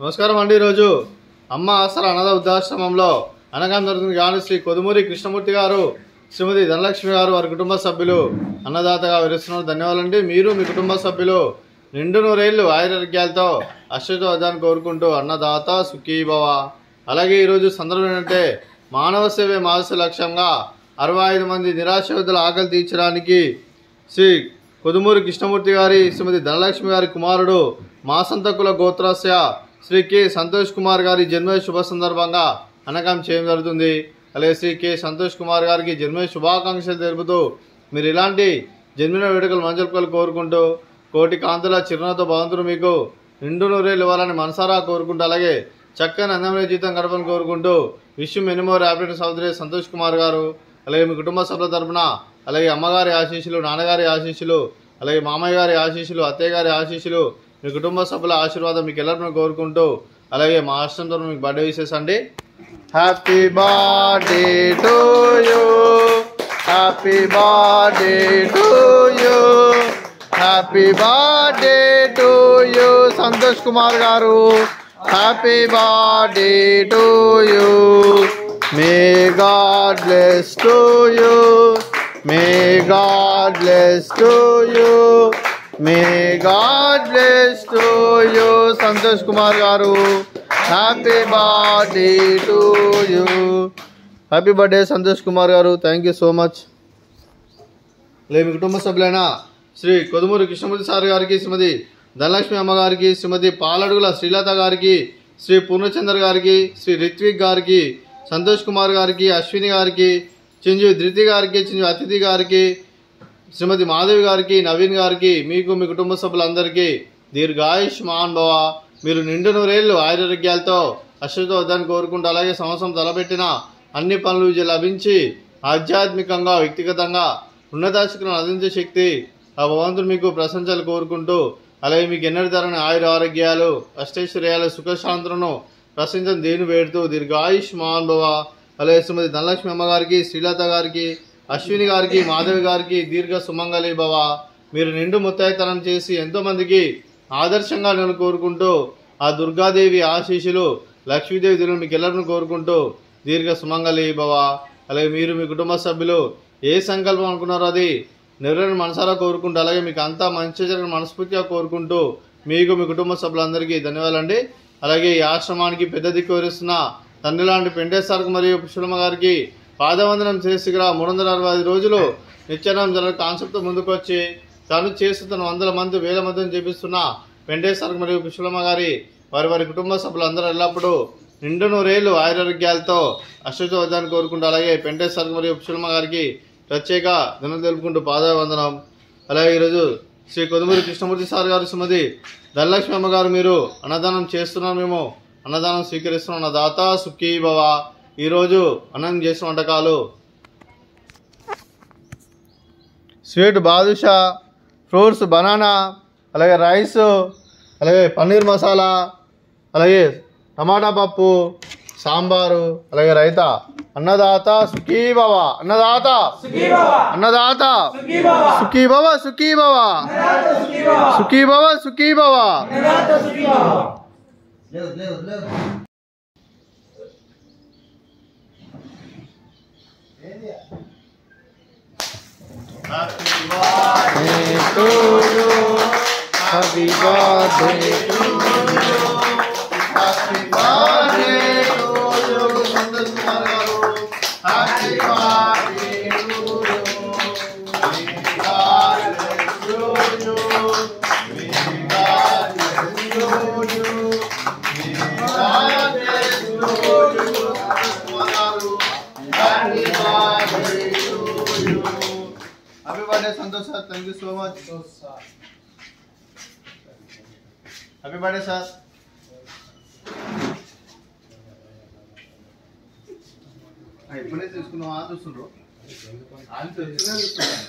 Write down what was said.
నమస్కారం అండి. ఈరోజు అమ్మ ఆసరా అనాథ వృద్ధాశ్రమంలో అనగానే జరుగుతుంది కానీ శ్రీ కొదుమూరి కృష్ణమూర్తి గారు, శ్రీమతి ధనలక్ష్మి గారు, వారి కుటుంబ సభ్యులు అన్నదాతగా వివరిస్తున్నారు. ధన్యవాదాలండి. మీరు మీ కుటుంబ సభ్యులు నిండు నూరేళ్లు ఆయురారోగ్యాలతో అశ్వతోదాన్ని కోరుకుంటూ అన్నదాత సుఖీభవ. అలాగే ఈరోజు సందర్భం ఏంటంటే మానవ సేవే మానస లక్ష్యంగా 65 మంది నిరాశ్రయుల ఆకలి తీర్చడానికి శ్రీ కొదుమూరి కృష్ణమూర్తి గారి, శ్రీమతి ధనలక్ష్మి గారి కుమారుడు మాసంతకుల గోత్రస్య శ్రీ కె సంతోష్ కుమార్ గారి జన్మదిన శుభ సందర్భంగా అన్నదానం చేయడం జరుగుతుంది. అలాగే శ్రీ కె సంతోష్ కుమార్ గారికి జన్మదిన శుభాకాంక్షలు తెలుపుతూ మీరు ఇలాంటి జన్మదిన వేడుకలు మంజూరు కోరుకుంటూ కోటి కాంతుల చిరునవ్వుతో భగవంతుడు మీకు నిండు నూరేళ్ళు ఇవ్వాలని మనసారా కోరుకుంటూ అలాగే చక్కని అందమైన జీవితం గడపని కోరుకుంటూ విష్ మెనీ మోర్ హ్యాపీనెస్ సోదరి సంతోష్ కుమార్ గారు, అలాగే మీ కుటుంబ సభ్యుల తరపున అలాగే అమ్మగారి ఆశీస్సులు, నాన్నగారి ఆశీస్సులు, అలాగే మామయ్య గారి ఆశీస్సులు, అత్తయ్య గారి ఆశీస్సులు, మీ కుటుంబ సభ్యుల ఆశీర్వాదం మీకు ಎಲ್ಲರನ್ನು కోరుకుంటూ అలాగే మా ఆశ్రమంతో మీకు బర్త్డే విషెస్ అండి. Happy birthday to you, happy birthday to you, happy birthday to you Santosh Kumar garu, happy birthday to you. May God bless to you, may God bless to you, may God bless to you Santosh Kumar garu. Happy birthday to you. Happy birthday Santosh Kumar garu. Thank you so much. లేదు మీ కుటుంబ సభ్యులైన Shri Kodumuri Krishnamurthy sir గారికి, శ్రీమతి ధనలక్ష్మి అమ్మగారికి, శ్రీమతి పాలడుగుల శ్రీలత గారికి, శ్రీ పూర్ణచంద్ర గారికి, శ్రీ రిత్విక్ గారికి, సంతోష్ కుమార్ గారికి, అశ్విని గారికి, చిరంజీవి ధృతి గారికి, చిరంజీవి అతిథి గారికి, శ్రీమతి మాధవి గారికి, నవీన్ గారికి, మీకు మీ కుటుంబ సభ్యులందరికీ దీర్ఘాయుష్మాన్ భవ. మీరు నిండు నూరేళ్లు ఆయురారోగ్యాలతో అశ్వతోదాన్ని కోరుకుంటూ అలాగే సంవత్సరం తలపెట్టిన అన్ని పనులు విజయం లభించి ఆధ్యాత్మికంగా వ్యక్తిగతంగా ఉన్నతాశక్తులను అందించే శక్తి ఆ భగవంతుడు మీకు ప్రశంసలు కోరుకుంటూ అలాగే మీకు ఎన్నటి తరని ఆయుర ఆరోగ్యాలు, అష్టైశ్వర్యాలు, సుఖశాంతులను ప్రశంసను దేని వేడుతూ దీర్ఘాయుష్మాన్ భవ. అలాగే శ్రీమతి ధనలక్ష్మి అమ్మగారికి, శ్రీలత గారికి, అశ్విని గారికి, మాధవి గారికి దీర్ఘ సుమంగళి భవ. మీరు నిండు ముత్తైతనం చేసి ఎంతోమందికి ఆదర్శంగా నేను కోరుకుంటూ ఆ దుర్గాదేవి ఆశీస్సులు, లక్ష్మీదేవి దీవులు మీకు ಎಲ್ಲರನ್ನು కోరుకుంటూ దీర్ఘ సుమంగళి భవ. అలాగే మీరు మీ కుటుంబ సభ్యులు ఏ సంకల్పం అనుకున్నారో అది నెరవేరిన మనసారా కోరుకుంటూ అలాగే మీకు అంతా మంచి జరిగిన మనస్ఫూర్తిగా కోరుకుంటూ మీకు మీ కుటుంబ సభ్యులందరికీ ధన్యవాదాలండి. అలాగే ఈ ఆశ్రమానికి పెద్ద దిక్కు వహిస్తున్న తండ్రి లాంటి పెంటేశ్వరకు మరియు పుష్పమ్మ గారికి పాదవందనం చేసిగా 365 రోజులు నిత్యానం జరగ కాన్సెప్ట్తో ముందుకు వచ్చి తను చేస్తున్న 100 మంది 1000 మందిని చేపిస్తున్న వెంకటేశ్వరకు మరియు పుష్పమ్మ గారి వారి కుటుంబ సభ్యులందరూ ఎల్లప్పుడూ నిండు నూరేళ్లు ఆయురారోగ్యాలతో అశ్వతోదాన్ని కోరుకుంటూ అలాగే వెంకటేశ్వరకు మరియు పుష్పమ్మ గారికి ప్రత్యేక ధనం తెలుపుకుంటూ పాదవందనం. అలాగే ఈరోజు శ్రీ కొదుమూరి కృష్ణమూర్తి సార్ గారు, శ్రీమతి ధనలక్ష్మి అమ్మ గారు మీరు అన్నదానం చేస్తున్నాం, మేము అన్నదానం స్వీకరిస్తున్నాం. అన్నదాత సుఖీ భవ. ఈరోజు అన్నం చేసిన వంటకాలు స్వీట్ బాదుషా, ఫ్రూట్స్ బనానా, అలాగే రైస్, అలాగే పన్నీర్ మసాలా, అలాగే టమాటా పప్పు, సాంబారు, అలాగే రైతా. అన్నదాత సుఖీ భవ, అన్నదాత అన్నదాత సుఖీ భవ, సుఖీ భవ, సుఖీ భవ, సుఖీ భవ. Happy birthday to you, happy birthday to you, happy birthday to you, Santosh Kumar garu, happy birthday to you, may God bless you, may God bless you, may God bless you, Santosh Kumar garu, happy birthday to you. Happy birthday Santosh sir, thank you so much. Happy birthday sir. ఇప్పుడే తీసుకున్నాం ఆ చూస్తుండ్రు ఆయన తెలిసినా చూస్తున్నాను.